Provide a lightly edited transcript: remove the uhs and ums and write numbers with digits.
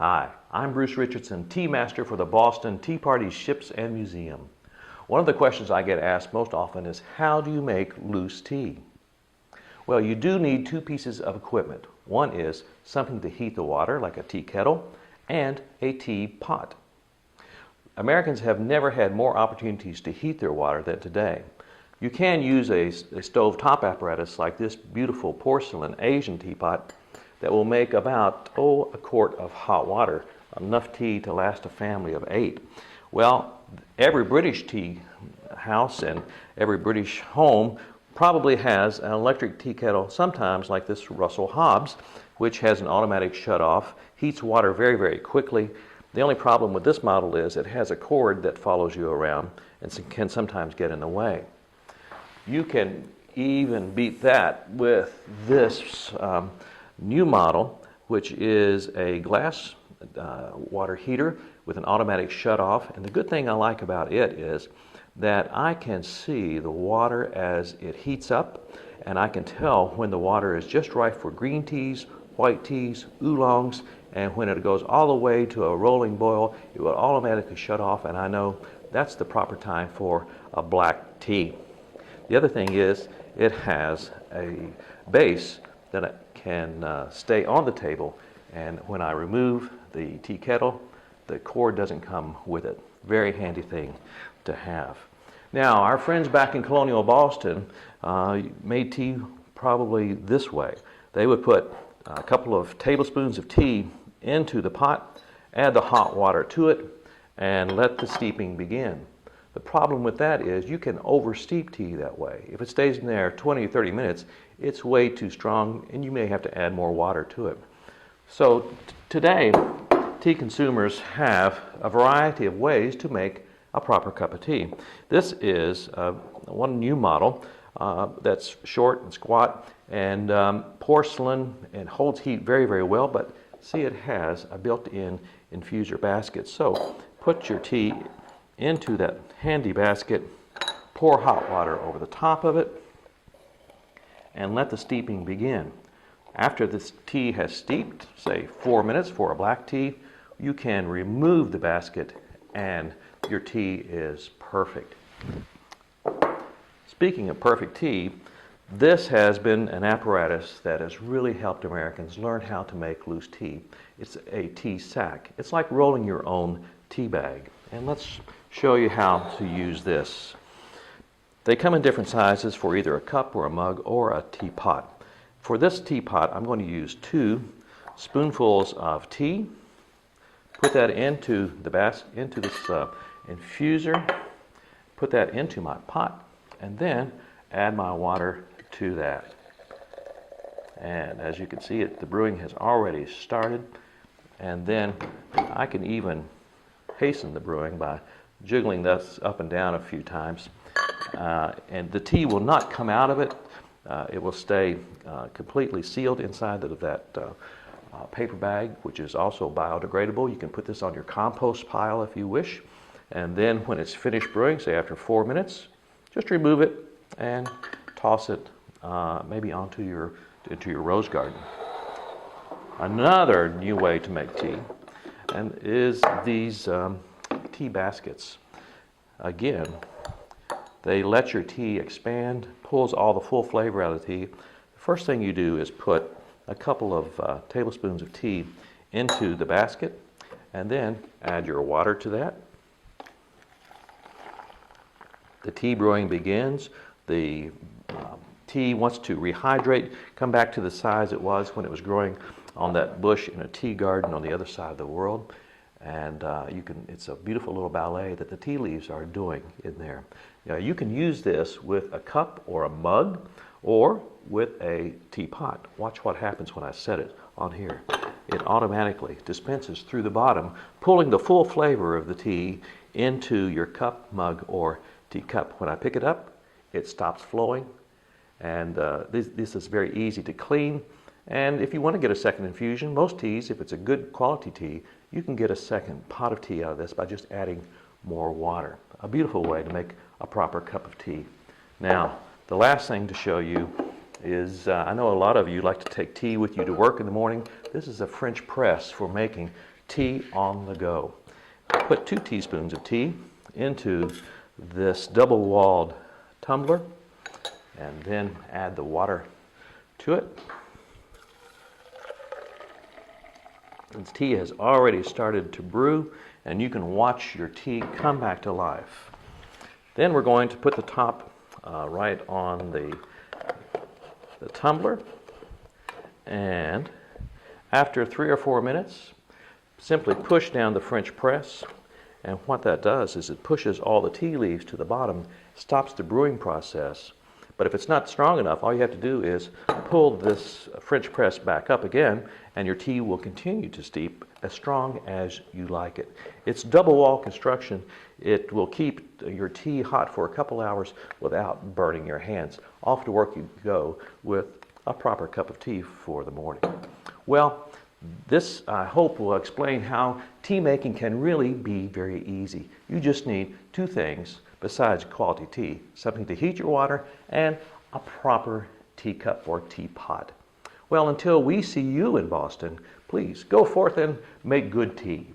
Hi, I'm Bruce Richardson, Tea Master for the Boston Tea Party Ships and Museum. One of the questions I get asked most often is, how do you make loose tea? Well, you do need two pieces of equipment. One is something to heat the water, like a tea kettle, and a tea pot. Americans have never had more opportunities to heat their water than today. You can use a stove-top apparatus like this beautiful porcelain Asian teapot that will make about, a quart of hot water, enough tea to last a family of 8. Well, every British tea house and every British home probably has an electric tea kettle, sometimes like this Russell Hobbs, which has an automatic shut-off, heats water very, very quickly. The only problem with this model is it has a cord that follows you around and can sometimes get in the way. You can even beat that with this new model, which is a glass water heater with an automatic shut-off. And the good thing I like about it is that I can see the water as it heats up, and I can tell when the water is just right for green teas, white teas, oolongs, and when it goes all the way to a rolling boil, it will automatically shut off, and I know that's the proper time for a black tea. The other thing is it has a base that can stay on the table, and when I remove the tea kettle, the cord doesn't come with it. Very handy thing to have. Now, our friends back in colonial Boston made tea probably this way. They would put a couple of tablespoons of tea into the pot, add the hot water to it, and let the steeping begin. The problem with that is you can oversteep tea that way. If it stays in there 20 or 30 minutes, it's way too strong and you may have to add more water to it. So today, tea consumers have a variety of ways to make a proper cup of tea. This is one new model that's short and squat and porcelain and holds heat very, very well, but see, it has a built-in infuser basket. So put your tea into that handy basket, pour hot water over the top of it, and let the steeping begin. After this tea has steeped, say 4 minutes for a black tea, you can remove the basket and your tea is perfect. Speaking of perfect tea, this has been an apparatus that has really helped Americans learn how to make loose tea. It's a tea sack. It's like rolling your own tea bag. And let's show you how to use this. They come in different sizes for either a cup or a mug or a teapot. For this teapot, I'm going to use 2 spoonfuls of tea. Put that into this infuser. Put that into my pot, and then add my water to that. And as you can see, the brewing has already started. And then I can even hasten the brewing by jiggling this up and down a few times. And the tea will not come out of it. It will stay completely sealed inside of that paper bag, which is also biodegradable. You can put this on your compost pile if you wish. And then when it's finished brewing, say after 4 minutes, just remove it and toss it maybe into your rose garden. Another new way to make tea and is these tea baskets. Again, they let your tea expand, pulls all the full flavor out of the tea. The first thing you do is put a couple of tablespoons of tea into the basket, and then add your water to that. The tea brewing begins. The tea wants to rehydrate, come back to the size it was when it was growing on that bush in a tea garden on the other side of the world. And it's a beautiful little ballet that the tea leaves are doing in there. Now, you can use this with a cup or a mug or with a teapot. Watch what happens when I set it on here. It automatically dispenses through the bottom, pulling the full flavor of the tea into your cup, mug, or teacup. When I pick it up, it stops flowing. And this is very easy to clean. And if you want to get a second infusion, most teas, if it's a good quality tea, you can get a second pot of tea out of this by just adding more water. A beautiful way to make a proper cup of tea. Now, the last thing to show you is, I know a lot of you like to take tea with you to work in the morning. This is a French press for making tea on the go. Put 2 teaspoons of tea into this double-walled tumbler and then add the water to it. This tea has already started to brew, and you can watch your tea come back to life. Then we're going to put the top right on the tumbler, and after 3 or 4 minutes, simply push down the French press, and what that does is it pushes all the tea leaves to the bottom, stops the brewing process. But if it's not strong enough, all you have to do is pull this French press back up again, and your tea will continue to steep as strong as you like it. It's double wall construction. It will keep your tea hot for a couple hours without burning your hands. Off to work you go with a proper cup of tea for the morning. Well, this, I hope, will explain how tea making can really be very easy. You just need 2 things besides quality tea: something to heat your water and a proper teacup or teapot. Well, until we see you in Boston, please go forth and make good tea.